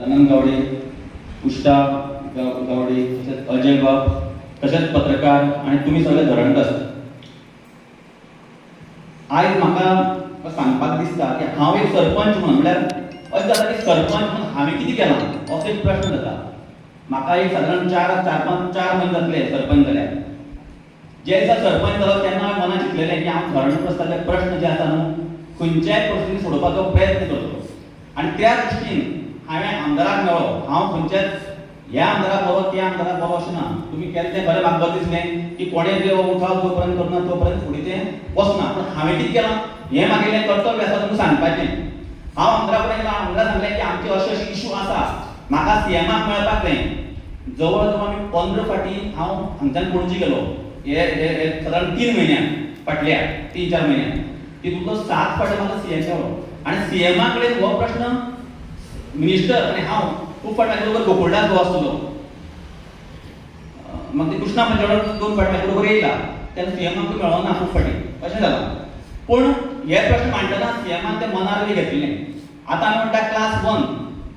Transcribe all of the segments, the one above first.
अनंत गावडे, उष्टा गावडे, तसेच अजय बाब, तसेच पत्रकार आणि तुम्ही सगळे धरणग्रस्त. आयज म्हाका सांगपाक दिसता की हांव एक सरपंच म्हणल्यार अशें जाता की सरपंच म्हणून हांवें कितें केलां असो एक प्रश्न जाता. म्हाका एक सादारण 4 म्हयने जातले सरपंच जाल्यार. जे दिसा सरपंच जालो तेन्ना हांवें मनात चिंतलेलें की हांव धरणग्रस्तांचे प्रश्न जे आसा न्हू खंयच्याय परिस्थितीन सोडोवपाचो प्रयत्न करतलो. आनी त्या दृश्टीन हांवें आमदाराक मेळ्ळो. हांव खंयच्याच ह्या आमदाराक बरो त्या आमदाराक बरो अशें ना. तुमी केलें तें बरें म्हाका बरें दिसलें की कोणें जे उठाव जो पर्यंत करना तो पर्यंत फुडें तें वचना. पूण हांवें कितें केलां हें म्हागेलें कर्तव्य आसा तुमकां सांगपाचें. हांव आमदारा कडेन गेलो. आमदाराक सांगलें की आमचे अशे अशे इशू आसा, म्हाका सीएमाक मेळपाक जाय. जवळ जवळ आमी 15 फाटी हांव हांगच्यान पणजी गेलो. हे सादारण 3 म्हयन्यान फाटल्या 3-4 म्हयन्यान तितूंतलो 7 फाटी म्हाका सीएम मेळ्ळो. आनी सीएमा कडेन हो प्रश्न मिनिस्टर आनी हांव खूब फाटी म्हाजे बरोबर गोकुळदास जो आसलो म्हाका ते कृष्णा पंचावळ 2 फाटी म्हाजे बरोबर येयला. तेन्ना सीएमाक मेळ्ळो ना खूब फाटी अशें जालां. पूण हे प्रश्न मांडटना सीएमान ते मनार बी घेतलें. आतां आमी म्हणटा क्लास 1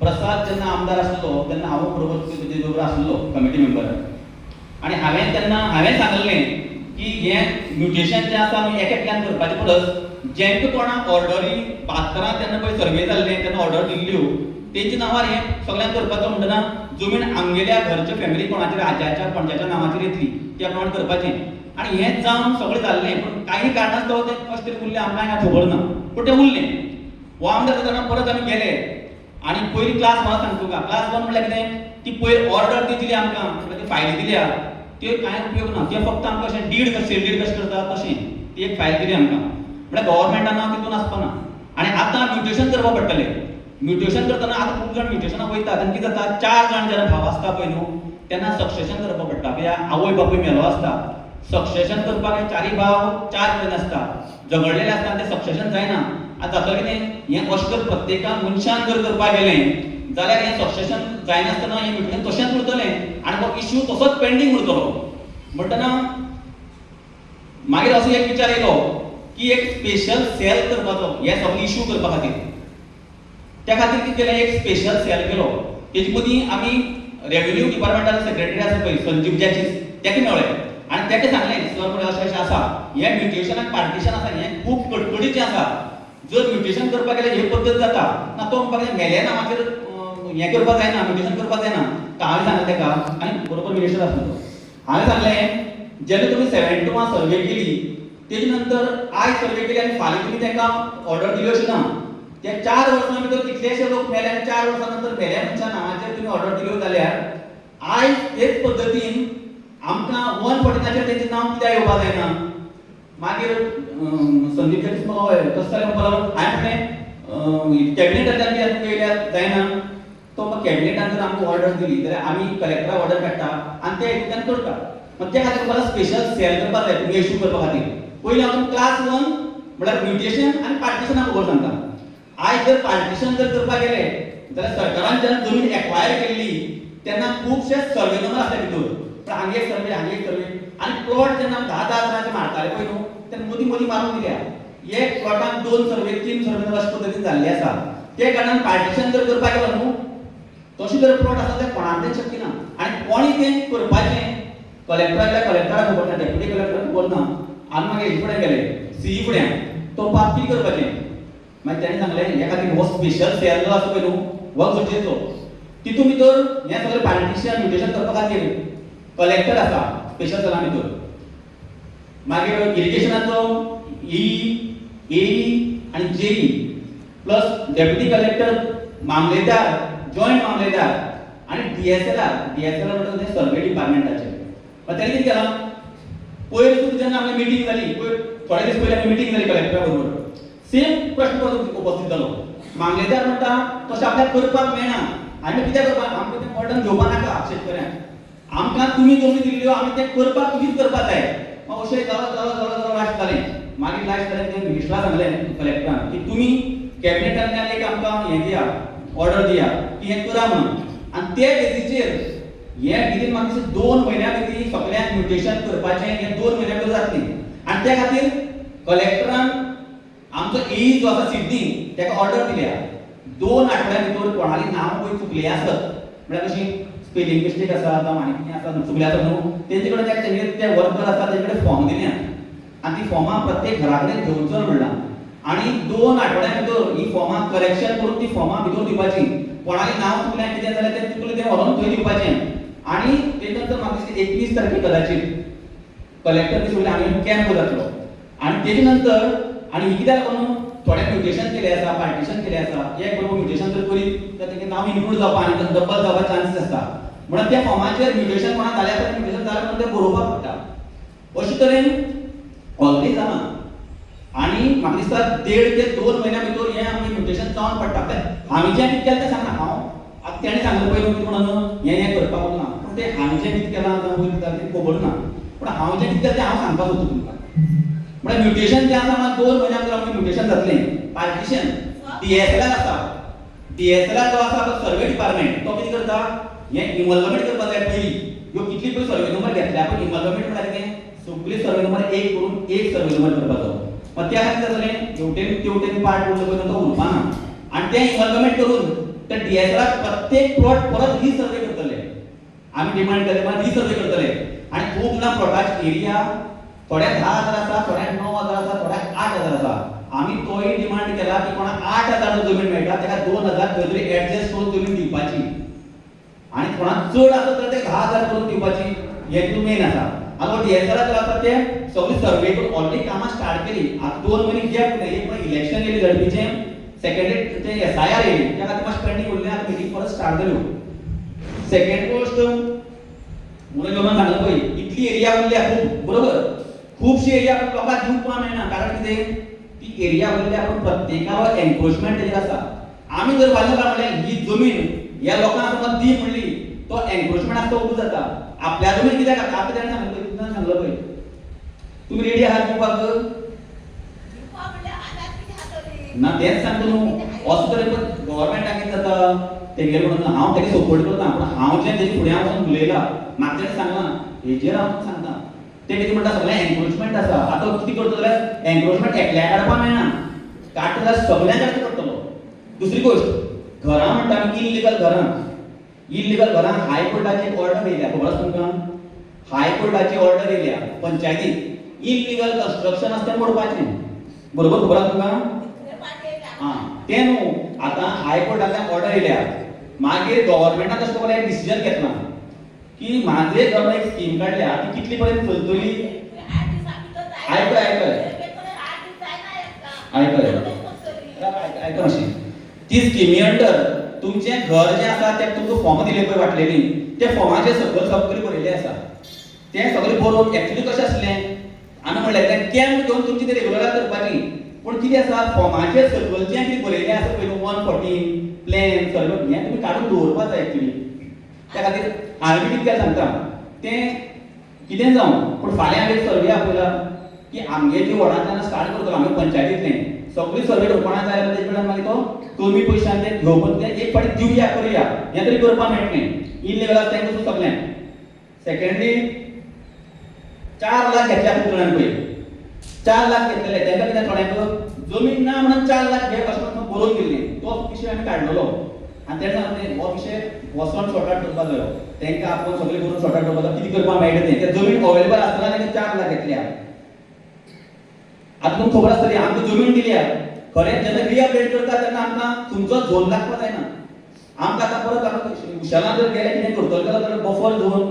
प्रसाद जेन्ना आमदार आसलो तेन्ना हांव बरोबर तेजे बरोबर आसलो कमिटी मेंबर. आनी हांवें सांगलें की हें म्युटेशन जें आसा न्हू एकट्यान करपाचें परस जेंका कोणाक ऑर्डरी 72 तेन्ना पळय सर्वे जाल्ले तेन्ना ऑर्डर दिल्ल्यो तेंच्या नांवार हें सगळ्यांक करपाचो म्हणटना जमीन आमगेल्या घरच्या फॅमिली कोणाचेर आज्याच्या पणज्याच्या नांवाचेर येतली त्या प्रमाणे करपाचें. आनी हें जावन सगळें जाल्लें. पूण काही कारणास्तव तें कशें तरी उरलें आमकां कांय खबर ना. पूण तें उरलें. हो आमदार जाताना परत आमी गेले आनी पयली क्लास 1 सांगता तुका. क्लास 1 म्हणल्यार कितें ती पयर ऑर्डर दिली आमकां ती फायल दिल्या त्यो कांय उपयोग ना. त्यो फक्त आमकां अशें डीड कशें करता तशें ती एक फायल दिली आमकां. म्हळ्यार गव्हर्मेंटान नांव तितून आसपाना. आनी आतां म्युटेशन करपा पडटलें. म्युटेशन करतना आतां खूब जाण म्युटेशनाक वयता तेन्ना कितें जाता 4 जाण जेन्ना भाव आसता पळय न्हू तेन्ना सक्सेशन करपा पडटा. कित्याक आवय बापूय मेलो आसता. सक्सेशन करपाक 4 भाव 4 कडेन आसता. झगडलेले आसता आनी तें सक्सेशन जायना. आतां जातलें कितें हें अशें कर प्रत्येकान मनशान जर करपाक गेलें जाल्यार हें सक्सेशन जायनासतना हें म्युटेशन तशेंच उरतलें आनी हो इश्यू तसोच पेंडींग उरतलो. म्हणटना मागीर असो एक विचार येयलो की एक स्पेशल सेल करपाचो हे सगळे इश्यू करपा खातीर. त्या खातीर कितें केलें एक स्पेशल सेल केलो. तेजे मदीं आमी रेव्हेन्यू डिपार्टमेंटाचो सेक्रेटरी आसा पळय संजीव जॅचीस तेका मेळ्ळे आनी तेका सांगलें सर म्हणलें अशें अशें आसा हें म्युटेशन आनी पार्टिशन आसा हें खूब कटकटीचें आसा. जर म्युटेशन करपाक गेल्यार ही पद्दत जाता ना तो म्हणपाक मेल्या नांवाचेर हें करपाक जायना म्युटेशन करपाक जायना. हांवें सांगलें तेका आनी बरोबर मिनिस्टर आसलो तो. हांवें सांगलें जेन्ना तुमी 71 सर्वे केली तेजे नंतर आयज सर्वे केली आनी फाल्यां तुमी तेका ऑर्डर दिली अशी ना. त्या 4 वर्सां भितर कितलेशे लोक मेले आनी 4 वर्सां नंतर मेल्या मनशा नांवाचेर तुमी ऑर्डर दिल्यो जाल्यार आयज तेच पद्दतीन आमकां 1 फावटीनाचेर तेंचें नांव कित्याक येवपाक जायना. मागीर संदीप जॅचीस म्हाका हय तशें जाल्यार म्हणपाक हांवें म्हणलें कॅबिनेटांतल्यान बी आतां येयल्यार जायना. तो म्हाका कॅबिनेटान जर आमकां ऑर्डर दिली जाल्यार आमी कलेक्टराक ऑर्डर काडटा आनी ते हितूंतल्यान करता. मात त्या खातीर म्हाका स्पेशल सेल करपाक जाय तुमी इश्यू करपा खातीर. पयलीं हांव क्लास 1 म्हळ्यार म्युटेशन आनी पार्टिशना खबर सांगता. आयज जर पार्टिशन जर करपाक गेले जाल्यार सरकारान जेन्ना जमीन एक्वायर केल्ली तेन्ना खुबशे सर्वे नंबर आसले भितर. पण हांगा एक सर्वे आनी प्लॉट जेन्ना 10-10 हजाराचे मारताले पळय न्हू तेन्ना मदीं मारून दिल्या. एक प्लॉटाक 2 सर्वे 3 सर्वे अशे पद्दतीन जाल्ले आसा. ते कारणान पार्टिशन जर करपाक गेलो न्हू तशें जर प्लॉट आसा जाल्यार कोणाकय शक्य ना. आनी कोणी तें करपाचें कलेक्टराक खबर ना डेप्युटी कलेक्टराक खबर ना. आनी मागीर हेजे फुडें गेले सीई फुडें तो पास कितें करपाचें. मागीर ताणें सांगलें हे खातीर हो स्पेशल सेल जो आसा पळय न्हू हो गरजेचो. तितून भितर हें सगळें पार्टिशन म्युटेशन करपा खातीर कलेक्टर आसा स्पेशल सेला भितर. मागीर इरिगेशनाचो एई आनी जेई प्लस डेप्युटी कलेक्टर मामलेदार जॉयंट मामलेदार आनी डीएसएलआर म्हणटा तें सर्वे डिपार्टमेंटाचें. मागीर ताणें कितें केलां पयर सुद्दां जेन्ना आमची मिटींग जाली थोडे दीस पयलीं आमी मिटींग जाली कलेक्टरा बरोबर सेम प्रश्न उपस्थित जालो. मामलेदार म्हणटा तशें आपल्याक करपाक मेळना. आमी कित्याक करपाक आमकां तें मॉडर्न घेवपा नाका शेतकऱ्यांक. आमकां तुमी जमीन दिल्ल्यो आमी तें करपाक तुमीच करपाक जाय. मग अशें जालो लास्ट जालें. मागीर लास्ट जालें तें मिनिस्टराक सांगलें कलेक्टरान की तुमी कॅबिनेटांतल्यान एक आमकां हें दिया ऑर्डर दिया की हें करा म्हणून. आनी ते बेजीचेर हें विदीन म्हाका दिसता 2 म्हयन्या भितर सगळ्यांक म्युटेशन करपाचें हें 2 म्हयन्या भितर जातलें. आनी त्या खातीर कलेक्टरान आमचो एई जो आसा सिड्डी तेका ऑर्डर दिल्या 2 आठवड्या भितर कोणाली नांव पळय चुकली आसत म्हळ्यार कशी स्पेलिंग मिस्टेक आसा जावं आनी कितें आसा चुकली आसत न्हू तेंचे कडेन ते वर्कर आसा तेंचे कडेन फॉर्म दिल्यात आनी ती फॉर्मां प्रत्येक घरा कडेन घेवचो म्हणला आनी 2 आठवड्या भितर ही फॉर्मां करेक्शन करून ती फॉर्मां भितर दिवपाची कोणाली नांव चुकलें कितें जाल्यार तें चुकलें तें व्हरून थंय दिवपाचें आनी ते नंतर म्हाका दिसता 21 तारखेक कदाचित कलेक्टर बी सगळे आमी कॅम्प जातलो आनी तेजे नंतर आनी कित्याक लागून थोडे म्युटेशन केले आसा पार्टिशन केले आसा एक बरोबर म्युटेशन जर करीत जाल्यार तेगे नांव इन्क्लूड जावपा आनी डबल जावपा चान्सीस आसता म्हणून त्या फॉर्माचेर म्युटेशन कोणा जालें आसा म्युटेशन जालें म्हणून तें बरोवपाक पडटा अशे तरेन ऑलरेडी जालां आनी म्हाका दिसता 1.5 ते 2 म्हयन्या भितर हें आमी म्युटेशन जावन पडटा हांवें जें कितें केलें तें सांगना हांव आतां तेणें सांगलें पळय कितें म्हणून हें करपाक ना पूण तें हांवें जें कितें केलां जावं तें खबर ना पूण हांव जें कितें केलें तें हांव सांगपाक सोदता तुमकां म्हळ्यार म्युटेशन जें आसा म्हाका 2 म्हयन्या भितर आमचें म्युटेशन जातलें पार्टिशन डीएसएलआर आसा डीएसएलआर जो आसा तो सर्वे डिपार्टमेंट तो कितें करता हें इमल्गमेंट करपाक जाय पयलीं ह्यो कितली पळय सर्वे नंबर घेतल्या पूण इमल्गमेंट म्हळ्यार कितें सगळे सर्वे नंबर एक करून एक सर्वे नंबर करपाचो मग त्या खातीर जातलें तेवटेन पार्ट उरलो पळय तो उरपाना आनी तें इमल्गमेंट करून त्या डीएसएलआर प्रत्येक प्लॉट परत रिसर्वे करतले आमी डिमांड केले पण रिसर्वे करतले आनी खूब जाणां प्लॉटाची एरिया थोड्या 10,000 आसा थोड्या 9,000 आसा थोड्या 8,000 आसा आमी तोय डिमांड केला की कोणाक 8,000 जमीन मेळटा तेका 2,000 खंय तरी एडजस्ट करून जमीन दिवपाची आनी कोणाक चड आसा तर ते 10,000 करून दिवपाची हें तूं मेन आसा आनी डीएसएलआर जो आसा ते सगळी सर्वे करून ऑलरेडी कामां स्टार्ट केली आतां 2 म्हयने गॅप उरले एक म्हयने इलेक्शन येयली झडपीचें सेकंड ते एसआयआर येयली त्या खातीर मातशें पेंडींग उरलें आतां मिटींग परत स्टार्ट जाल्यो सेकंड गोश्ट म्हणून जेवण सांगलें पळय इतली एरिया उरल्या खूब बरोबर खूबशी एरिया लोकांक दिवपाक मेळना कारण कितें ती एरिया उरल्या पूण प्रत्येकावर एन्क्रोचमेंट तेजेर आसा आमी जर फाल्यां म्हणलें ही जमीन ह्या लोकांक समज दी म्हणली तो एन्क्रोचमेंट आसा तो उबो जाता आपल्या जमीन कित्याक आतां आपल्या तेणें सांगलें पळय तुमकां सांगलो पळय तुमी रेडी आहात दिवपाक ना तेंच सांगता न्हू असो तरेन गव्हर्नमेंटाक कितें जाता तेगेर म्हणून हांव तेका सपोर्ट करता पूण हांव जें तेजे फुडें वचून उलयलां म्हाका तेणें सांगलां हेजेर हांव तुका सांगता ते कितें म्हणटा सगळें एन्क्रोचमेंट आसा आतां कितें करता जाल्यार एन्क्रोचमेंट एकल्याक काडपाक मेळना काडटा जाल्यार सगळ्यांक काडचो पडटलो दुसरी गोश्ट घरां म्हणटा आमी इल्लीगल घरां हायकोर्टाची ऑर्डर येयल्या खबर आसा तुमकां हायकोर्टाची ऑर्डर येयल्या पंचायतीक इल्लीगल कन्स्ट्रक्शन आसा तें मोडपाचें बरोबर खबर आसा तुमकां तें न्हू आतां हायकोर्टांतल्यान ऑर्डर येयल्या मागीर गव्हर्नमेंटान तशें करून एक डिसिजन घेतलां की माझे घरां एक स्कीम काडल्या ती कितली पर्यंत चलतली आयकय मातशें ती स्किमी अंडर तुमचें घर जें आसा तें तुमकां फॉर्म दिले पळय वाटलेली त्या फॉर्माचेर सगळें बरयल्लें आसा तें सगळें बरोवन एक्चुअली कशें आसलें आमी म्हणलें तें कॅम्प घेवन तुमची तें रेगुलराय करपाची पूण कितें आसा फॉर्माचेर सकयलचें कितें बरयल्लें आसा पळय 114 प्लॅन सर्वे हें तुमी काडून दवरपाक जाय एक्चुअली त्या खातीर हांवें कितें केलें सांगता तें कितें जावं पूण फाल्यां हांवें सर्वे आपयला की आमगे जी वॉर्डांतल्यान स्टार्ट करतलो आमी पंचायतींतलें सगळी सर्वे करपणा जाय जाल्यार तेजे कडल्यान मागीर तो कमी पयशांक तें घेवपाक तें एक फावटी दिवया करुया हें तरी करपाक मेळटलें इल्लीगल आसा तें कसो सगळ्यांक सेकंडली 4 लाख घेतल्या पुतळ्यान पळय 4 लाख घेतलेले तेंका कितें थोड्यांक जमीन ना म्हणून 4 लाख घे अशें म्हणून बरोवन दिल्लें तो विशय आमी काडलेलो आनी तेन्ना सांगलें हो विशय वचोन सॉर्ट आउट करपाक जायो तेंका आपूण सगळें करून सॉर्ट आउट करपाक कितें करपाक मेळटा तें जमीन अवेलेबल आसतना तेंका 4 लाख घेतल्या आतां तुमकां खबर आसतली आमकां जमीन दिल्या खरें जेन्ना रिअपडेट करता तेन्ना आमकां तुमचो झोन लागपाक जायना आमकां आतां परत आमी उशेलां जर गेले कितें करतलो जाल्यार buffer zone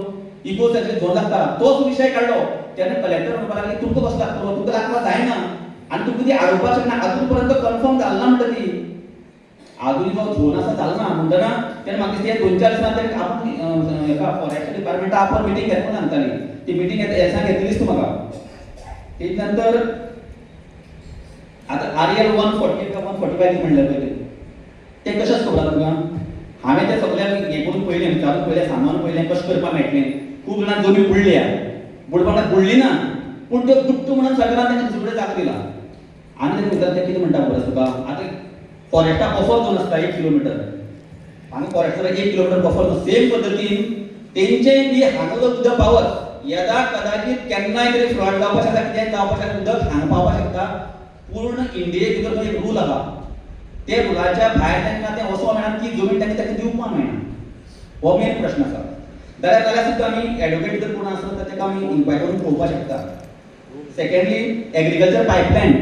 eco section zone लागता तोच विशय काडलो तेन्ना कलेक्टर म्हणपाक लागले तुमकां कसो लागतलो तुमकां लागपाक जायना आनी तुमकां ती हाडोवपाक शकना अजून पर्यंत कन्फर्म जालना म्हणटा ती अजून जो झोन आसा जालना म्हणटना तेन्ना म्हाका दिसता 2-4 दिसां तरी आपूण हेका फॉरेस्ट डिपार्टमेंटा आपण मिटींग घेतली सांगताली ती मिटींग हेसा घेतलीच तूं म्हाका तेज नंतर आतां आरएल 140 का 145 म्हणलें पळय तें कशें खबर आसा तुमकां हांवें तें सगळ्यांक हें करून पळयलें विचारून पळयलें सांगून पळयलें कशें करपाक मेळटलें खूब जाणां जमीन बुडल्या बुडपाक बुडली ना पूण त्यो बुडटा म्हणून सरकारान तांकां दुसरे जागो दिला आनी तें भितर तें कितें म्हणटा खबर आसा तुका आतां फॉरेस्टा बफर झोन आसता 1 किलोमिटर आनी फॉरेस्टार 1 किलोमिटर बफर झोन सेम पद्दतीन तेंचेय बी हांगा जर उदक पावत येदा कदाचित केन्नाय तरी फ्लड जावपाक शकता कितेंय जावपाक शकता उदक हांगा पावपाक शकता पूर्ण इंडिये भितर तो एक रूल आहा ते रुलाच्या भायर तांकां तें वचोंक मेळना, ती जमीन तांकां दिवपाक मेळना. हो मेन प्रश्न आसा. जाल्यार सुद्दां आमी एडवोकेट जर कोण आसत तर ताका आमी इन्क्वायरी करून पळोवपाक शकता. सेकंडली एग्रीकल्चर पायपलायन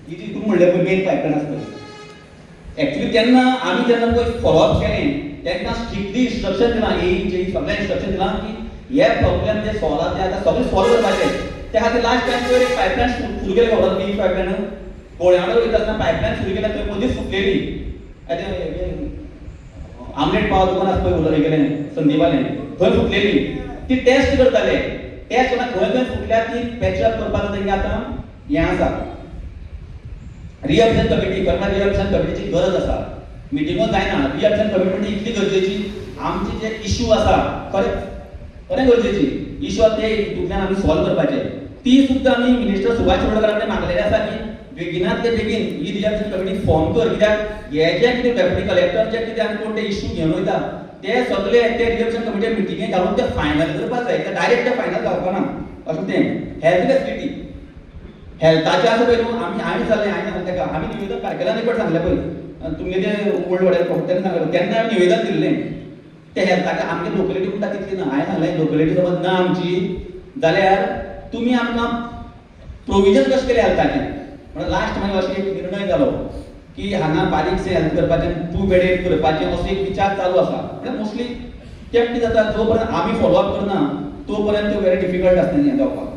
ही जी तुमी म्हणलें पळय मेन पायपलायन आसा पळय, एक्चुअली तेन्ना आमी जेन्ना पळय फॉलोअप केलें तेन्ना स्ट्रिक्टली इन्स्ट्रक्शन दिलां, ही सगळें इन्स्ट्रक्शन दिलां की हे प्रॉब्लेम जे सॉल्व आसा ते आतां सगळें सॉल्व करपाचें. त्या खातीर लास्ट टायम पयर एक पायपलायन सुरू केली खबर आसा, पायपलायन गोळ्यां वयता आसतना पायपलायन सुरू केल्या थंय मदींच फुटलेली. आमलेट पाव दुकान आसा पळय उलयलें गेलें संदीपालें थंय फुटलेली. ती टेस्ट करताले, टेस्ट करता खंय खंय फुटल्या ती पॅचअप करपाक तेंगे आतां हें आसा, रिएक्शन कमिटी करपा रिएक्शन कमिटीची गरज आसा. मिटिंगो जायना, रिएक्शन कमिटी इतली गरजेची. आमचे जे इश्यू आसा खरें गरजेची इश्यू आसा ते हितूंतल्यान आमी सॉल्व करपाचे. ती सुद्दां आमी मिनिस्टर सुभाष शिरोडकर कडेन मागलेले आसा की बेगिनातले बेगीन ही रिएक्शन कमिटी फॉर्म कर, कित्याक हे जे कितें डेप्युटी कलेक्टर जे कितें आनी कोण ते इश्यू घेवन वयता ते सगळे ते रिएक्शन कमिटी मिटिंगे घालून ते फायनल करपाक जाय. ते डायरेक्ट ते फायनल जावपाना. अशें तें हेल्थ फेसिलिटी हेल्थाचे आसा पळय न्हू, आमी जाल्लें हांवें ताका आमी निवेदन कारकेलांनी पण सांगलें पळय तुमगे ते ओल्ड वॉर्डर तेन्ना सांगलें, तेन्ना हांवें निवेदन दिल्लें ते हेल्थाचे. आमगे लोकलिटी म्हणटा तितली ना. हांवें सांगलें लोकलिटी समज ना आमची जाल्यार तुमी आमकां प्रोविजन कशें केलें हेल्थाचें. म्हणून लास्ट मागीर अशें एक निर्णय जालो की हांगा बारीकशें हेल्थ करपाचें 2 बेडेड करपाचें असो एक विचार चालू आसा. मोस्टली तें कितें जाता जो पर्यंत आमी फॉलोअप करना तो पर्यंत व्हेरी डिफिकल्ट आसता हें जावपाक.